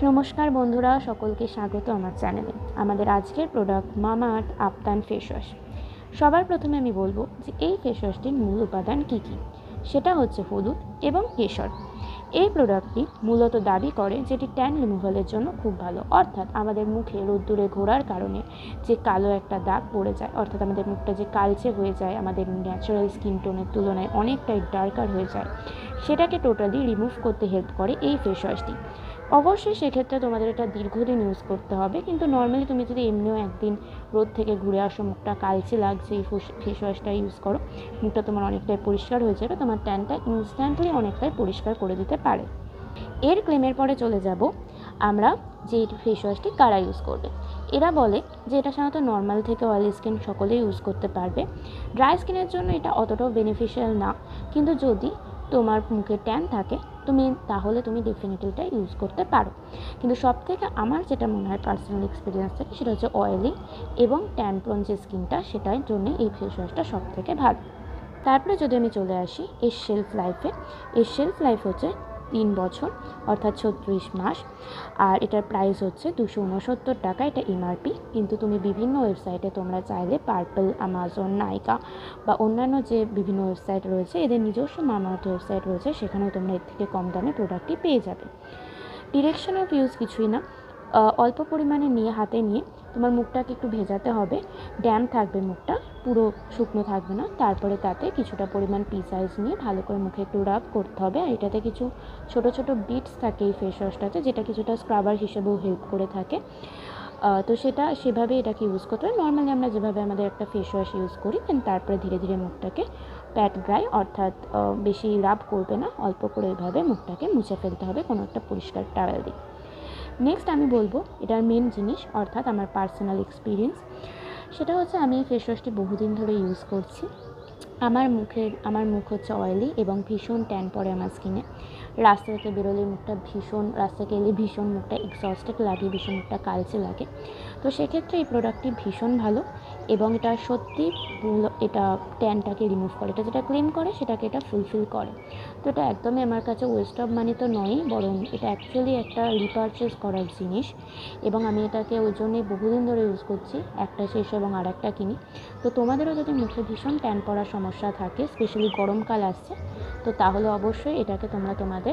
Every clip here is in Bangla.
নমস্কার বন্ধুরা, সকলকে স্বাগত আমার চ্যানেলে। আমাদের আজকের প্রোডাক্ট মামাআর্থ আফতান ফেস ওয়াশ। সবার প্রথমে আমি বলবো যে এই ফেস ওয়াশটির মূল উপাদান কী কী। সেটা হচ্ছে হলুদ এবং কেশর। এই প্রোডাক্টটি মূলত দাবি করে যেটি ট্যান রিমুভালের জন্য খুব ভালো, অর্থাৎ আমাদের মুখে রোদ্দুরে ঘোরার কারণে যে কালো একটা দাগ পড়ে যায়, অর্থাৎ আমাদের মুখটা যে কালচে হয়ে যায়, আমাদের ন্যাচারাল স্কিন টোনের তুলনায় অনেকটাই ডার্কার হয়ে যায়, সেটাকে টোটালি রিমুভ করতে হেল্প করে এই ফেস ওয়াশটি। অবশ্যই সেক্ষেত্রে তোমাদের এটা দীর্ঘদিন ইউজ করতে হবে, কিন্তু নর্মালি তুমি যদি এমনিও একদিন রোদ থেকে ঘুরে আসো, মুখটা কালচে লাগছে, এই ফেস ওয়াশটা ইউজ করো, মুখটা তোমার অনেকটাই পরিষ্কার হয়ে যাবে, তোমার ট্যানটা ইনস্ট্যান্টলি অনেকটাই পরিষ্কার করে দিতে পারে। এর ক্লেমের পরে চলে যাব আমরা যে ফেস ওয়াশটি কারা ইউজ করবে। এরা বলে যে এটা সাধারণত নর্মাল থেকে অয়েলি স্কিন সকলেই ইউজ করতে পারবে, ড্রাই স্কিনের জন্য এটা অতটাও বেনিফিশিয়াল না, কিন্তু যদি তোমার মুখে ট্যান থাকে তাহলে তুমি ডেফিনেটলি এটা ইউজ করতে পারো। কিন্তু সব থেকে আমার যেটা মনে হয় পার্সোনাল এক্সপিরিয়েন্স থেকে, সেটা হচ্ছে অয়েলি এবং ট্যান প্রোন যে স্কিনটা, সেটার জন্য এই ফেস ওয়াশটা সব থেকে ভালো। তারপরে যদি আমি চলে আসি এর শেলফ লাইফে, এর শেলফ লাইফ হচ্ছে 3 বছর, অর্থাৎ 36 মাস। আর এটার প্রাইস হচ্ছে 269 টাকা, এটা এমআরপি। কিন্তু তুমি বিভিন্ন ওয়েবসাইটে তোমরা চাইলে পার্পল, আমাজন, নাইকা বা অন্যান্য যে বিভিন্ন ওয়েবসাইট রয়েছে, এদের নিজস্ব মামাআর্থ ওয়েবসাইট রয়েছে, সেখানেও তোমরা এর থেকে কম দামে প্রোডাক্টটি পেয়ে যাবে। ডিরেকশন অফ ইউজ কিছুই না, অল্প পরিমাণে নিয়ে হাতে নিয়ে তোমার মুখটাকে একটু ভেজাতে হবে, ড্যাম্প থাকবে মুখটা, পুরো শুকনো থাকবে না। তারপরে তাতে কিছুটা পরিমাণ পি সাইজ নিয়ে ভালো করে মুখে একটু রাব করতে হবে। আর এটাতে কিছু ছোট ছোট বিটস থাকে এই ফেস ওয়াশটাতে, যেটা কিছুটা স্ক্রাবার হিসেবেও হেল্প করে থাকে। তো সেভাবে এটাকে ইউজ করতে হবে, নর্মালি আমরা যেভাবে আমাদের একটা ফেস ওয়াশ ইউজ করি। তারপরে ধীরে ধীরে মুখটাকে প্যাট ড্রাই, অর্থাৎ বেশি রাব করবে না, অল্প করে এভাবে মুখটাকে মুছে ফেলতে হবে কোনো একটা পরিষ্কার টাওয়েল দিয়ে। নেক্সট আমি বলবো এটার মেন জিনিস, অর্থাৎ আমার পার্সোনাল এক্সপিরিয়েন্স। সেটা হচ্ছে আমি এই ফেস ওয়াশটি বহুদিন ধরে ইউজ করছি। আমার মুখ হচ্ছে অয়েলি এবং ভীষণ ট্যান পড়ে আমার স্কিনে। রাস্তা থেকে বেরোলে রাস্তা থেকে এলে ভীষণ মুখটা এক্সস্টেড লাগে, ভীষণ মুখটা কালচে লাগে। তো সেক্ষেত্রে এই প্রোডাক্টটি ভীষণ ভালো এবং এটা সত্যি এটা ট্যানটাকে রিমুভ করে, এটা যেটা ক্লেম করে সেটাকে এটা ফুলফিল করে। তো এটা একদমই আমার কাছে ওয়েস্ট অফ মানি তো নয়ই, বরং এটা অ্যাকচুয়ালি একটা রিপারচেস করার জিনিস। এবং আমি এটাকে ওই জন্যই বহুদিন ধরে ইউজ করছি, একটা শেষ এবং আর একটা কিনি। তো তোমাদেরও যদি মুখে ভীষণ ট্যান পড়ার সমস্যা থাকে, স্পেশালি গরমকাল আসছে, তো তাহলে অবশ্যই এটাকে তোমরা তোমাদের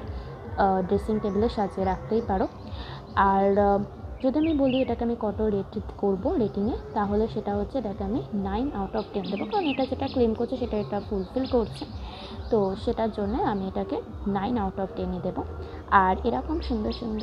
ড্রেসিং টেবিলে সাজিয়ে রাখতেই পারো। আর যদি আমি বলি এটাকে আমি কত রেট করবো রেটিংয়ে, তাহলে সেটা হচ্ছে এটাকে আমি 9 আউট অফ 10 দেবো, কারণ এটা যেটা ক্লেম করছে সেটা এটা ফুলফিল করছে। তো সেটার জন্য আমি এটাকে 9 আউট অফ 10ই দেবো। আর এরকম সুন্দর সুন্দর